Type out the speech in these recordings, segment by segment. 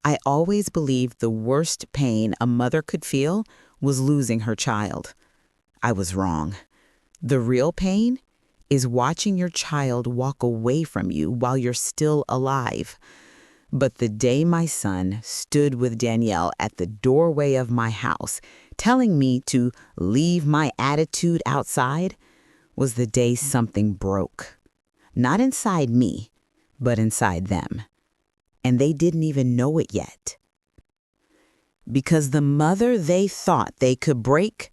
I always believed the worst pain a mother could feel was losing her child. I was wrong. The real pain is watching your child walk away from you while you're still alive. But the day my son stood with Danielle at the doorway of my house, telling me to leave my attitude outside, was the day something broke. Not inside me, but inside them. And they didn't even know it yet. Because the mother they thought they could break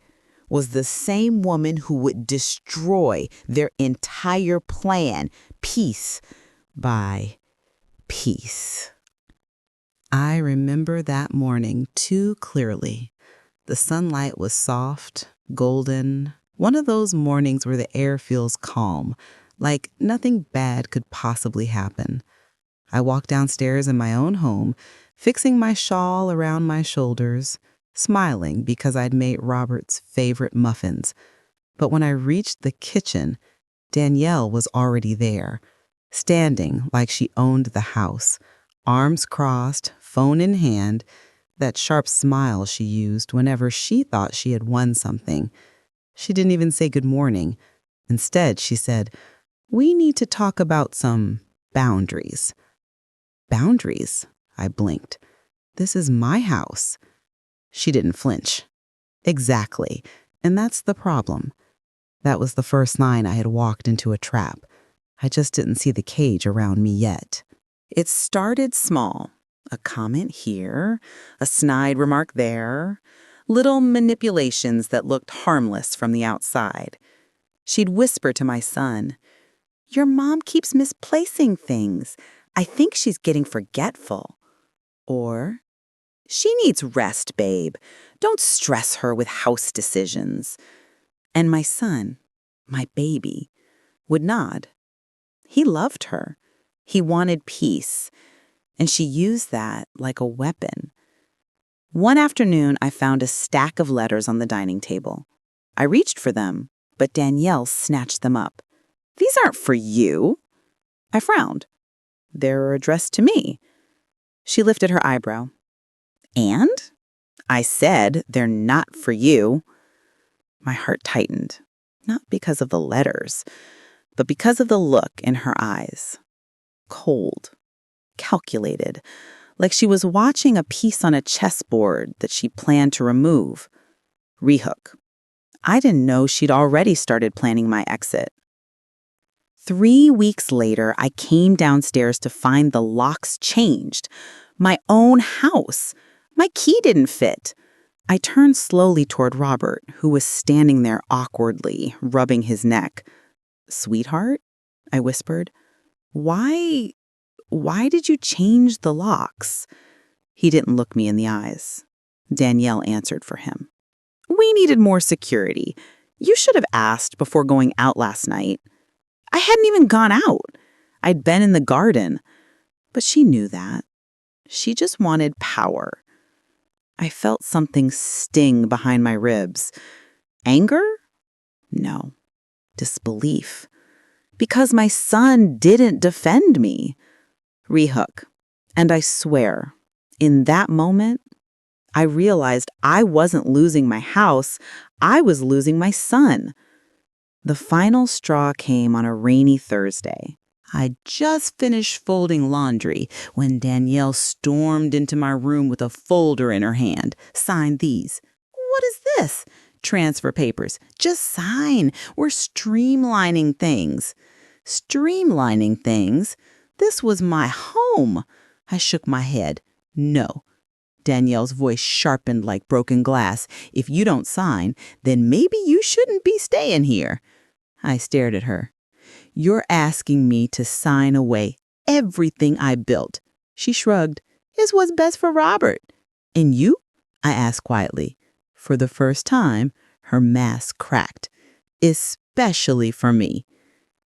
was the same woman who would destroy their entire plan, piece by piece. I remember that morning too clearly. The sunlight was soft, golden, one of those mornings where the air feels calm, like nothing bad could possibly happen. I walked downstairs in my own home, fixing my shawl around my shoulders, smiling because I'd made Robert's favorite muffins. But when I reached the kitchen, Danielle was already there, standing like she owned the house, arms crossed, phone in hand, that sharp smile she used whenever she thought she had won something. She didn't even say good morning. Instead, she said, "We need to talk about some boundaries." Boundaries? I blinked. This is my house. She didn't flinch. Exactly. And that's the problem. That was the first sign I had walked into a trap. I just didn't see the cage around me yet. It started small. A comment here, a snide remark there, little manipulations that looked harmless from the outside. She'd whisper to my son, "Your mom keeps misplacing things. I think she's getting forgetful." Or, "She needs rest, babe. Don't stress her with house decisions." And my son, my baby, would nod. He loved her. He wanted peace. And she used that like a weapon. One afternoon, I found a stack of letters on the dining table. I reached for them, but Danielle snatched them up. "These aren't for you." I frowned. "They're addressed to me." She lifted her eyebrow. "And?" "I said they're not for you." My heart tightened, not because of the letters, but because of the look in her eyes. Cold, calculated, like she was watching a piece on a chessboard that she planned to remove. Rehook. I didn't know she'd already started planning my exit. 3 weeks later, I came downstairs to find the locks changed. My own house. My key didn't fit. I turned slowly toward Robert, who was standing there awkwardly, rubbing his neck. "Sweetheart?" I whispered. Why did you change the locks?" He didn't look me in the eyes. Danielle answered for him. "We needed more security. You should have asked before going out last night." I hadn't even gone out. I'd been in the garden. But she knew that. She just wanted power. I felt something sting behind my ribs. Anger? No. Disbelief. Because my son didn't defend me. Rehook. And I swear, in that moment, I realized I wasn't losing my house. I was losing my son. The final straw came on a rainy Thursday. I'd just finished folding laundry when Danielle stormed into my room with a folder in her hand. "Sign these." "What is this?" "Transfer papers." "Just sign. We're streamlining things." Streamlining things? This was my home. I shook my head. "No." Danielle's voice sharpened like broken glass. "If you don't sign, then maybe you shouldn't be staying here." I stared at her. "You're asking me to sign away everything I built." She shrugged. "It's what's best for Robert." "And you?" I asked quietly. For the first time, her mask cracked. "Especially for me."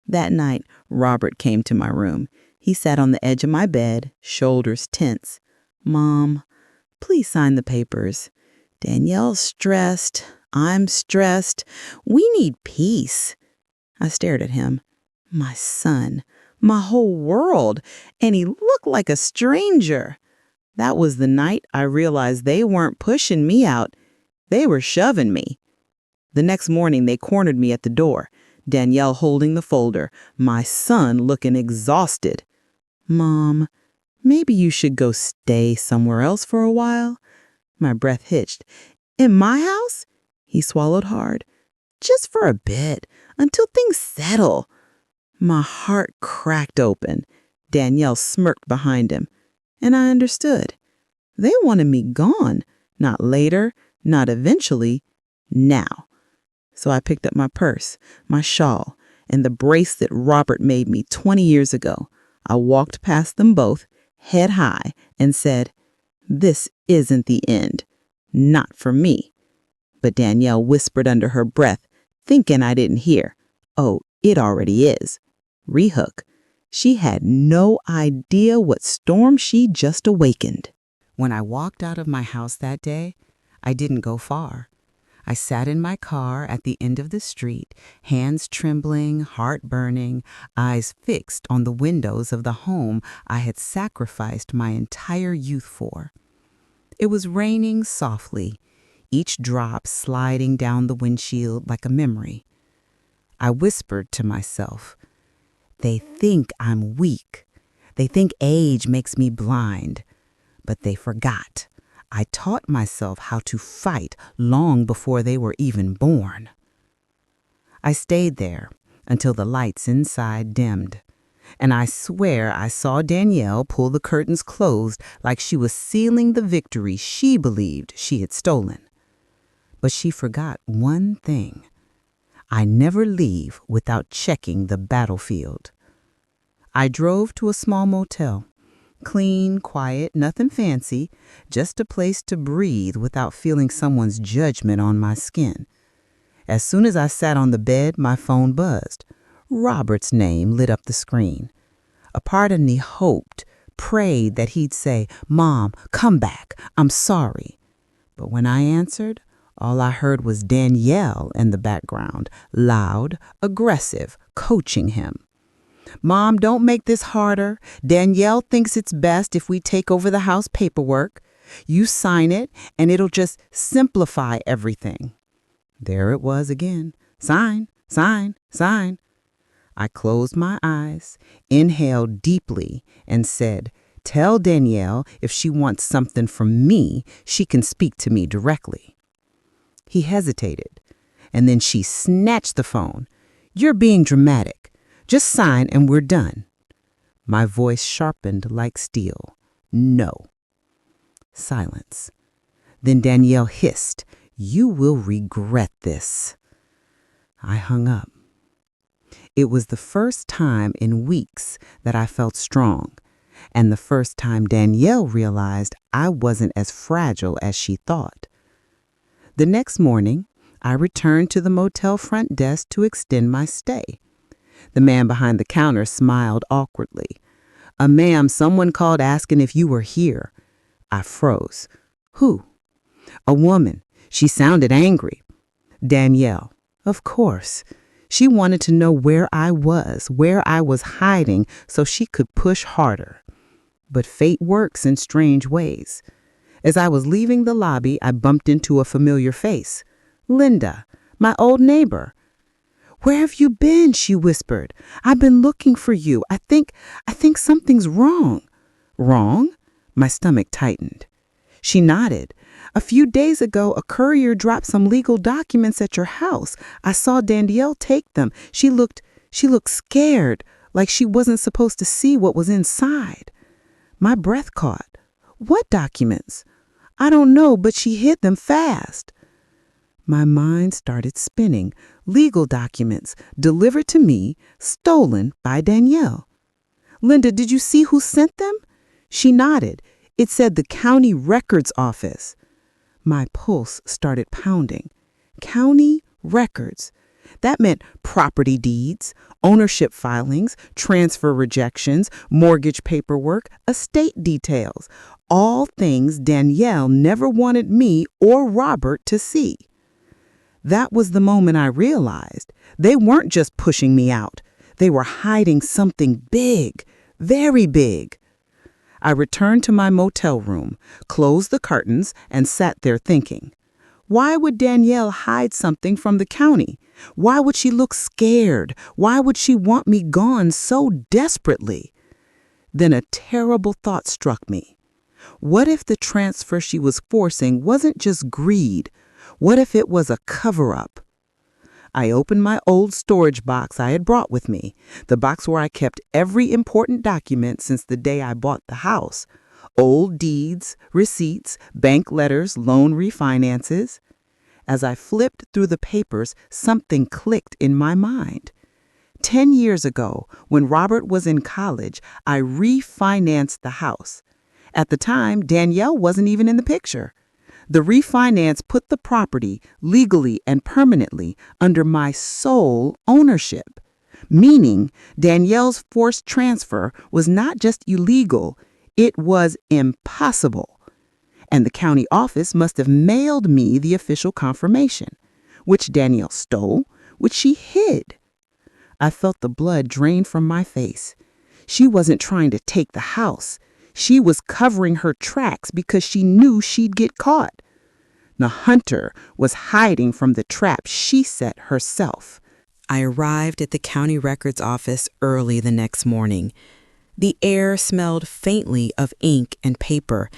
That night, Robert came to my room. He sat on the edge of my bed, shoulders tense. "Mom, please sign the papers. Danielle's stressed. I'm stressed. We need peace." I stared at him. My son, my whole world, and he looked like a stranger. That was the night I realized they weren't pushing me out, they were shoving me. The next morning, they cornered me at the door, Danielle holding the folder, my son looking exhausted. Mom, maybe you should go stay somewhere else for a while. My breath hitched. In my house? He swallowed hard. Just for a bit, until things settle. My heart cracked open. Danielle smirked behind him. And I understood. They wanted me gone. Not later, not eventually, now. So I picked up my purse, my shawl, and the bracelet Robert made me 20 years ago. I walked past them both, head high, and said, "This isn't the end. Not for me." But Danielle whispered under her breath, thinking I didn't hear. Oh, it already is. Rehook. She had no idea what storm she just awakened. When I walked out of my house that day, I didn't go far. I sat in my car at the end of the street, hands trembling, heart burning, eyes fixed on the windows of the home I had sacrificed my entire youth for. It was raining softly, each drop sliding down the windshield like a memory. I whispered to myself, "They think I'm weak. They think age makes me blind." But they forgot. I taught myself how to fight long before they were even born. I stayed there until the lights inside dimmed, and I swear I saw Danielle pull the curtains closed like she was sealing the victory she believed she had stolen. But she forgot one thing. I never leave without checking the battlefield. I drove to a small motel. Clean, quiet, nothing fancy, just a place to breathe without feeling someone's judgment on my skin. As soon as I sat on the bed, my phone buzzed. Robert's name lit up the screen. A part of me hoped, prayed that he'd say, "Mom, come back, I'm sorry." But when I answered, all I heard was Danielle in the background, loud, aggressive, coaching him. "Mom, don't make this harder. Danielle thinks it's best if we take over the house paperwork. You sign it, and it'll just simplify everything." There it was again. Sign, sign, sign. I closed my eyes, inhaled deeply, and said, "Tell Danielle if she wants something from me, she can speak to me directly." He hesitated, and then she snatched the phone. "You're being dramatic. Just sign and we're done." My voice sharpened like steel. "No." Silence. Then Danielle hissed, "You will regret this." I hung up. It was the first time in weeks that I felt strong, and the first time Danielle realized I wasn't as fragile as she thought. The next morning, I returned to the motel front desk to extend my stay. The man behind the counter smiled awkwardly. Ma'am, someone called asking if you were here." I froze. "Who?" "A woman. She sounded angry." "Danielle." "Of course. She wanted to know where I was hiding so she could push harder." But fate works in strange ways. As I was leaving the lobby, I bumped into a familiar face. Linda, my old neighbor. "Where have you been?" she whispered. "I've been looking for you. I think something's wrong." "Wrong?" My stomach tightened. She nodded. "A few days ago, a courier dropped some legal documents at your house. I saw Danielle take them. She looked scared, like she wasn't supposed to see what was inside." My breath caught. "What documents?" "I don't know, but she hid them fast." My mind started spinning. Legal documents delivered to me, stolen by Danielle. "Linda, did you see who sent them?" She nodded. "It said the county records office." My pulse started pounding. County records. That meant property deeds, ownership filings, transfer rejections, mortgage paperwork, estate details. All things Danielle never wanted me or Robert to see. That was the moment I realized they weren't just pushing me out. They were hiding something big, very big. I returned to my motel room, closed the curtains, and sat there thinking. Why would Danielle hide something from the county? Why would she look scared? Why would she want me gone so desperately? Then a terrible thought struck me. What if the transfer she was forcing wasn't just greed? What if it was a cover-up? I opened my old storage box I had brought with me, the box where I kept every important document since the day I bought the house. Old deeds, receipts, bank letters, loan refinances. As I flipped through the papers, something clicked in my mind. 10 years ago, when Robert was in college, I refinanced the house. At the time, Danielle wasn't even in the picture. The refinance put the property legally and permanently under my sole ownership, meaning Danielle's forced transfer was not just illegal, it was impossible. And the county office must have mailed me the official confirmation, which Danielle stole, which she hid. I felt the blood drain from my face. She wasn't trying to take the house. She was covering her tracks because she knew she'd get caught. The hunter was hiding from the trap she set herself. I arrived at the county records office early the next morning. The air smelled faintly of ink and paper,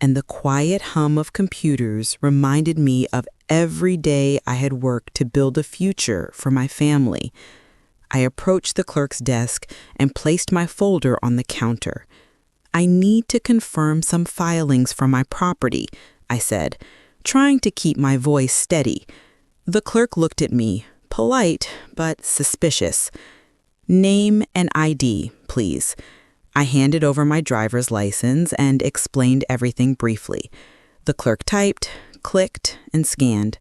and the quiet hum of computers reminded me of every day I had worked to build a future for my family. I approached the clerk's desk and placed my folder on the counter. I need to confirm some filings for my property, I said, trying to keep my voice steady. The clerk looked at me, polite but suspicious. Name and ID, please. I handed over my driver's license and explained everything briefly. The clerk typed, clicked, and scanned.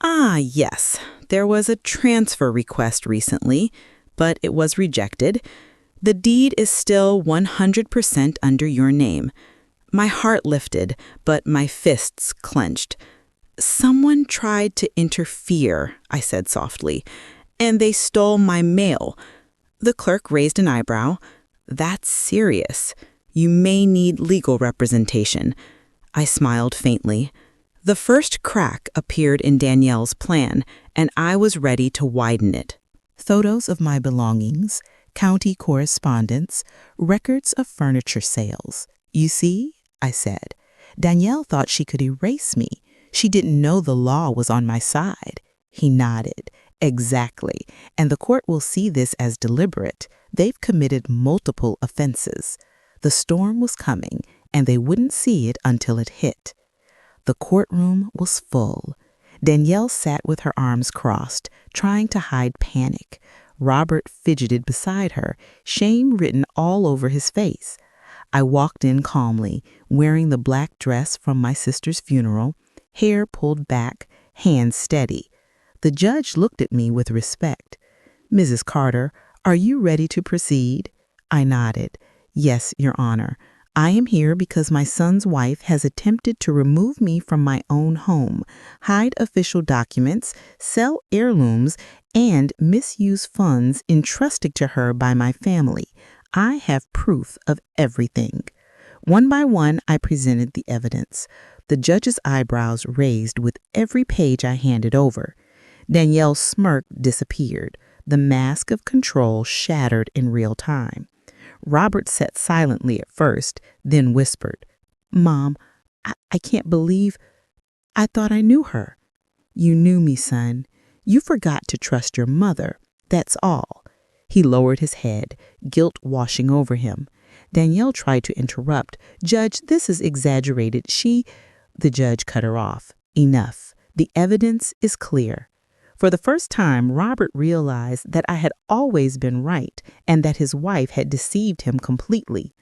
Ah, yes, there was a transfer request recently, but it was rejected. The deed is still 100% under your name. My heart lifted, but my fists clenched. Someone tried to interfere, I said softly, and they stole my mail. The clerk raised an eyebrow. That's serious. You may need legal representation. I smiled faintly. The first crack appeared in Danielle's plan, and I was ready to widen it. Photos of my belongings, county correspondence, records of furniture sales. You see, I said, Danielle thought she could erase me. She didn't know the law was on my side. He nodded. Exactly. And the court will see this as deliberate. They've committed multiple offenses. The storm was coming, and they wouldn't see it until it hit. The courtroom was full. Danielle sat with her arms crossed, trying to hide panic. Robert fidgeted beside her, shame written all over his face. I walked in calmly, wearing the black dress from my sister's funeral, hair pulled back, hands steady. The judge looked at me with respect. Mrs. Carter, are you ready to proceed? I nodded. Yes, Your Honor. I am here because my son's wife has attempted to remove me from my own home, hide official documents, sell heirlooms, and misuse funds entrusted to her by my family. I have proof of everything. One by one, I presented the evidence. The judge's eyebrows raised with every page I handed over. Danielle's smirk disappeared. The mask of control shattered in real time. Robert sat silently at first, then whispered, Mom, I can't believe. I thought I knew her. You knew me, son. You forgot to trust your mother. That's all. He lowered his head, guilt washing over him. Danielle tried to interrupt. Judge, this is exaggerated. The judge cut her off. Enough. The evidence is clear. For the first time, Robert realized that I had always been right and that his wife had deceived him completely.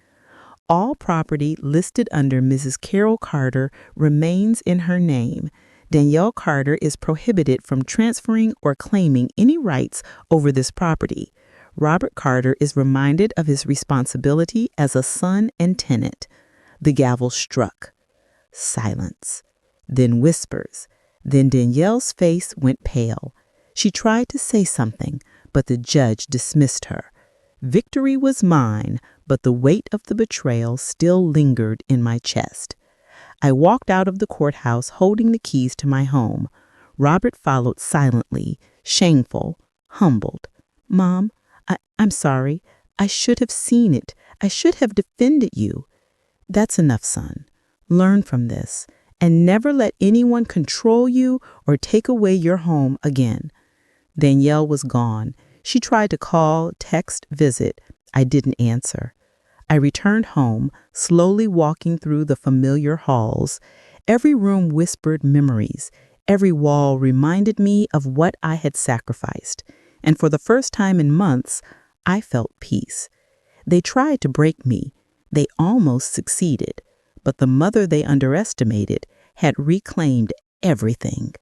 All property listed under Mrs. Carol Carter remains in her name. Danielle Carter is prohibited from transferring or claiming any rights over this property. Robert Carter is reminded of his responsibility as a son and tenant. The gavel struck. Silence. Then whispers. Then Danielle's face went pale. She tried to say something, but the judge dismissed her. Victory was mine, but the weight of the betrayal still lingered in my chest. I walked out of the courthouse holding the keys to my home. Robert followed silently, shameful, humbled. "Mom, I'm sorry. I should have seen it. I should have defended you." "That's enough, son. Learn from this and never let anyone control you or take away your home again." Danielle was gone. She tried to call, text, visit. I didn't answer. I returned home, slowly walking through the familiar halls. Every room whispered memories. Every wall reminded me of what I had sacrificed. And for the first time in months, I felt peace. They tried to break me. They almost succeeded. But the mother they underestimated had reclaimed everything.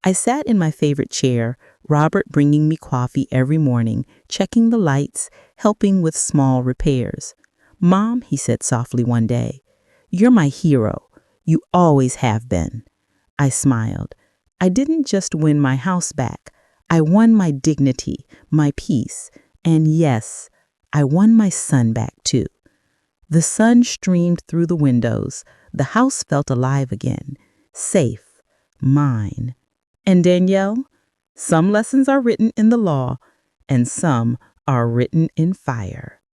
I sat in my favorite chair, Robert bringing me coffee every morning, checking the lights, helping with small repairs. "Mom," he said softly one day, "you're my hero. You always have been." I smiled. I didn't just win my house back. I won my dignity, my peace, and yes, I won my son back too. The sun streamed through the windows. The house felt alive again, safe, mine. And Danielle, some lessons are written in the law, and some are written in fire.